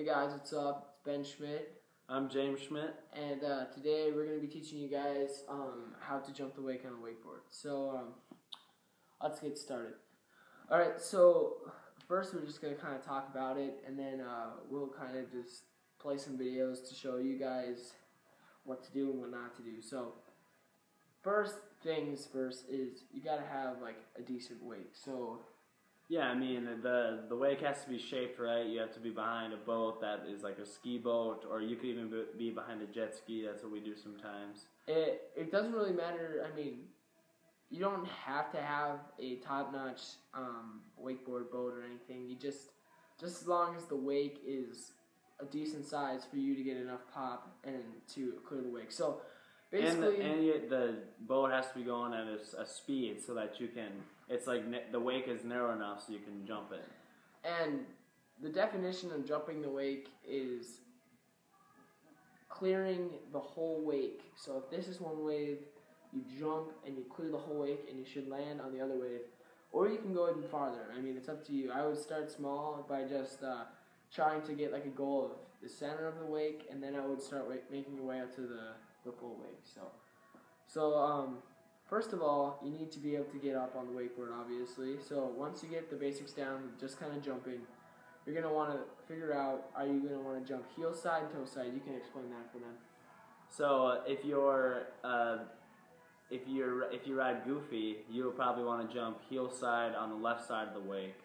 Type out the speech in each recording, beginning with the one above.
guys, what's up? It's Ben Schmidt. I'm James Schmidt. And today we're going to be teaching you guys how to jump the wake on a wakeboard. So let's get started. Alright, so first we're just going to kind of talk about it, and then we'll kind of just play some videos to show you guys what to do and what not to do. So first things first is you got to have like a decent wake. So yeah, I mean, the wake has to be shaped right. You have to be behind a boat that is like a ski boat, or you could even be behind a jet ski. That's what we do sometimes. It doesn't really matter. I mean, you don't have to have a top-notch wakeboard boat or anything. You just as long as the wake is a decent size for you to get enough pop and to clear the wake. So basically, and the boat has to be going at a speed so that you can. It's like the wake is narrow enough so you can jump it. And the definition of jumping the wake is clearing the whole wake. So if this is one wave, you jump and you clear the whole wake, and you should land on the other wave. Or you can go even farther. I mean, it's up to you. I would start small by just trying to get like a goal of the center of the wake, and then I would start making your way up to the full wake. So first of all, you need to be able to get up on the wakeboard, obviously. So once you get the basics down, just kind of jumping, you're going to want to figure out, are you going to want to jump heel side, toe side? You can explain that for them. So if you ride goofy, you'll probably want to jump heel side on the left side of the wake.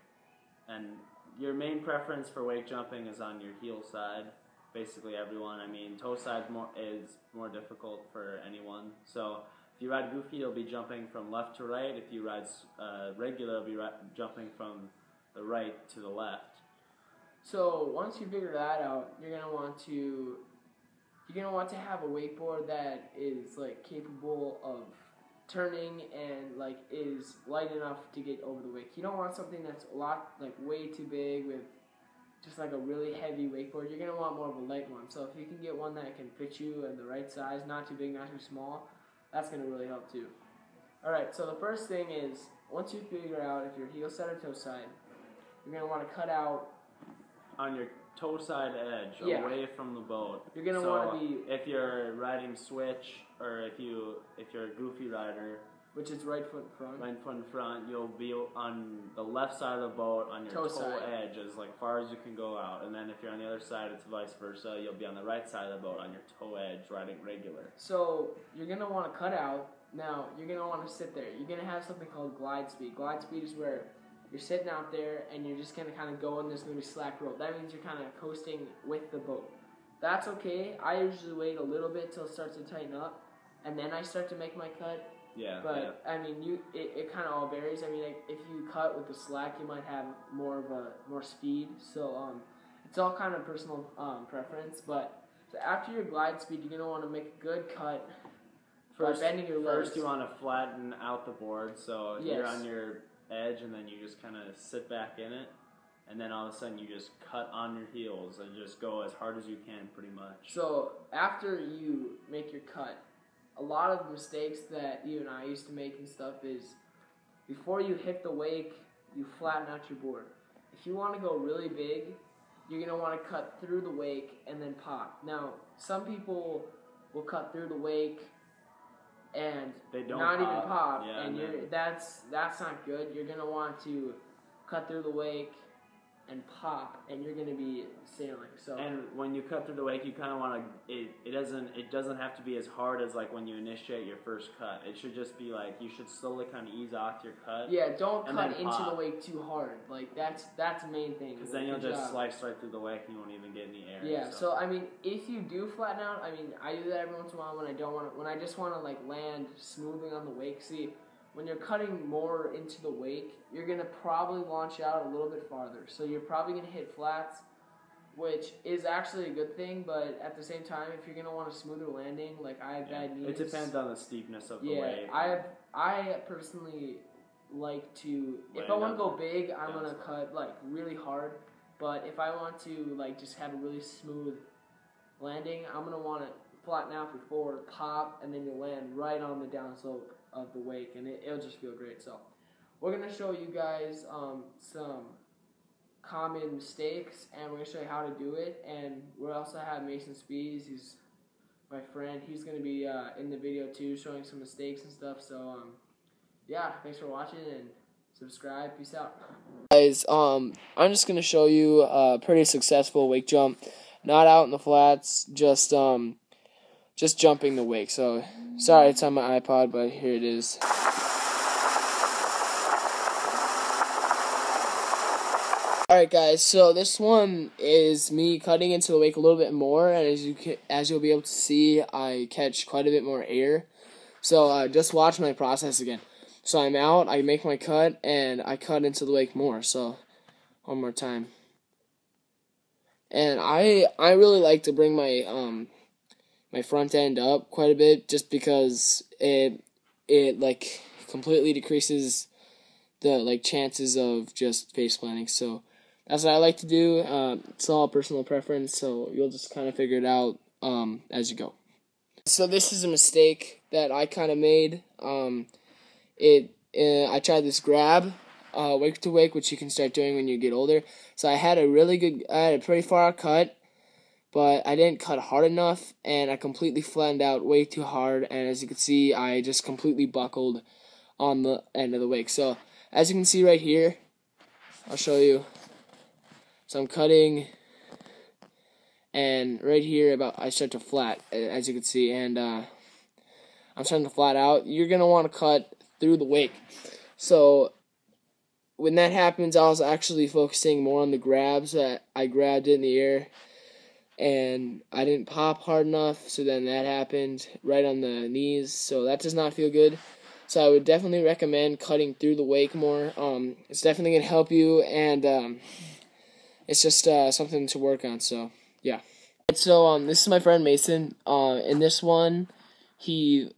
And your main preference for wake jumping is on your heel side. Basically everyone. I mean, toe side is more difficult for anyone. So if you ride goofy, you'll be jumping from left to right. If you ride regular, you'll be jumping from the right to the left. So once you figure that out, you're gonna want to have a wakeboard that is like capable of turning and like is light enough to get over the wake. You don't want something that's way too big with just like a really heavy wakeboard. You're gonna want more of a light one. So if you can get one that can fit you in the right size, not too big, not too small, that's going to really help too. Alright, so the first thing is, once you figure out if you're heel side or toe side, you're going to want to cut out on your toe side edge, away from the boat. You're going to want to be, if you're riding switch, or if you're a goofy rider, which is right foot in front. Right foot in front, you'll be on the left side of the boat on your toe edge as far as you can go out. And then if you're on the other side, it's vice versa. You'll be on the right side of the boat on your toe edge, riding regular. So you're going to want to cut out. Now, you're going to want to sit there. You're going to have something called glide speed. Glide speed is where you're sitting out there and you're just going to kind of go, and there's going to be slack rope. That means you're kind of coasting with the boat. That's okay. I usually wait a little bit till it starts to tighten up, and then I start to make my cut. Yeah, but I mean, it kind of all varies. I mean, if you cut with the slack, you might have more speed. So it's all kind of personal preference. But so after your glide speed, you're gonna want to make a good cut. By bending your legs. First, you want to flatten out the board, so you're on your edge, and then you just kind of sit back in it, and then all of a sudden you just cut on your heels and just go as hard as you can, pretty much. So after you make your cut, a lot of mistakes that you and I used to make and stuff is before you hit the wake, you flatten out your board. If you want to go really big, you're going to want to cut through the wake and then pop. Now, some people will cut through the wake and they don't not even pop, yeah, and that's not good. You're going to want to cut through the wake and pop, and you're going to be sailing. So, and when you cut through the wake, you kind of want to. It doesn't have to be as hard as like when you initiate your first cut. It should just be like you should slowly kind of ease off your cut. Yeah, don't cut into the wake too hard. Like that's the main thing. Because then you'll just slice right through the wake and you won't even get any air. Yeah. So I mean, if you do flatten out, I mean, I do that every once in a while when I just want to like land smoothly on the wake. See, when you're cutting more into the wake, you're going to probably launch out a little bit farther. So you're probably going to hit flats, which is actually a good thing, but at the same time, if you're going to want a smoother landing, like I have bad knees. It depends on the steepness of the wave. I personally like to, if I want to go big, I'm going to cut like really hard, but if I want to like just have a really smooth landing, I'm going to want to flatten out before, pop, and then you land right on the downslope of the wake, and it'll just feel great. So we're going to show you guys some common mistakes, and we're going to show you how to do it. And we'll also have Mason Spees, he's my friend. He's going to be in the video too, showing some mistakes and stuff. So, yeah, thanks for watching, and subscribe. Peace out. Guys, I'm just going to show you a pretty successful wake jump. Not out in the flats, just jumping the wake. So, sorry it's on my iPod, but here it is. Alright guys, so this one is me cutting into the wake a little bit more, and as you'll be able to see, I catch quite a bit more air. So just watch my process again. So I'm out, I make my cut, and I cut into the wake more. So one more time. And I really like to bring my my front end up quite a bit, just because it like completely decreases the chances of just face planting. So that's what I like to do. It's all personal preference, so you'll just kind of figure it out as you go. So this is a mistake that I kind of made. I tried this grab, wake to wake, which you can start doing when you get older. So I had a pretty far cut, but I didn't cut hard enough, and I completely flattened out way too hard. And as you can see, I just completely buckled on the end of the wake. So as you can see right here, I'll show you. So I'm cutting, and right here I start to flat, as you can see, and I'm starting to flat out. You're going to want to cut through the wake. So when that happens, I was actually focusing more on the grabs. That I grabbed it in the air, and I didn't pop hard enough, so then that happened right on the knees. So that does not feel good. So I would definitely recommend cutting through the wake more. It's definitely going to help you, and it's just something to work on, so, yeah. So, this is my friend Mason. In this one, he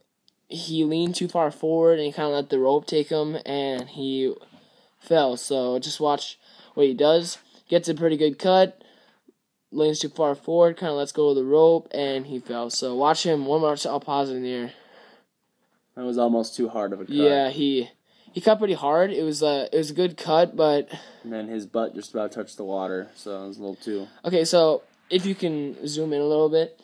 leaned too far forward, and he kind of let the rope take him, and he fell. So, just watch what he does. Gets a pretty good cut, leans too far forward, kind of lets go of the rope, and he fell. So, watch him. One more, I'll pause it in the air. That was almost too hard of a cut. Yeah, he cut pretty hard. It was a good cut, but... And then his butt just about touched the water, so it was a little too... Okay, so if you can zoom in a little bit,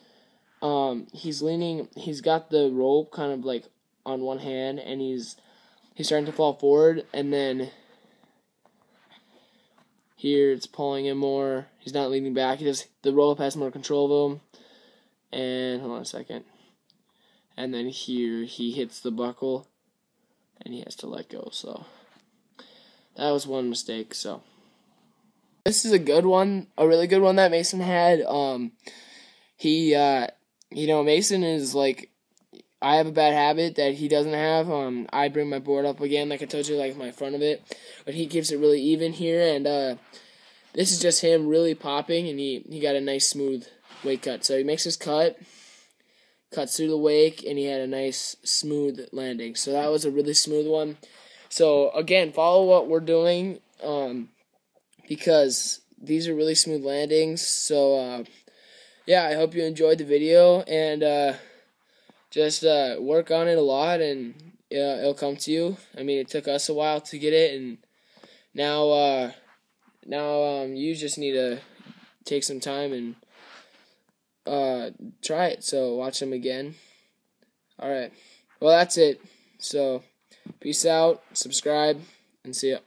he's leaning, he's got the rope kind of like on one hand, and he's starting to fall forward, and then here it's pulling him more. He's not leaning back. The rope has more control of him. And, hold on a second. And then here he hits the buckle, and he has to let go. So that was one mistake. So this is a good one, a really good one that Mason had. Mason is like, I have a bad habit that he doesn't have. I bring my board up again, like I told you, like my front of it, but he keeps it really even here. And this is just him really popping, and he got a nice smooth wake cut. So he makes his cut. Cuts through the wake, and he had a nice smooth landing. So that was a really smooth one. So again, follow what we're doing, because these are really smooth landings. So yeah, I hope you enjoyed the video, and just work on it a lot, and it'll come to you. I mean, it took us a while to get it, and now you just need to take some time and try it. So watch them again. Alright, well, that's it. So peace out, subscribe, and see ya.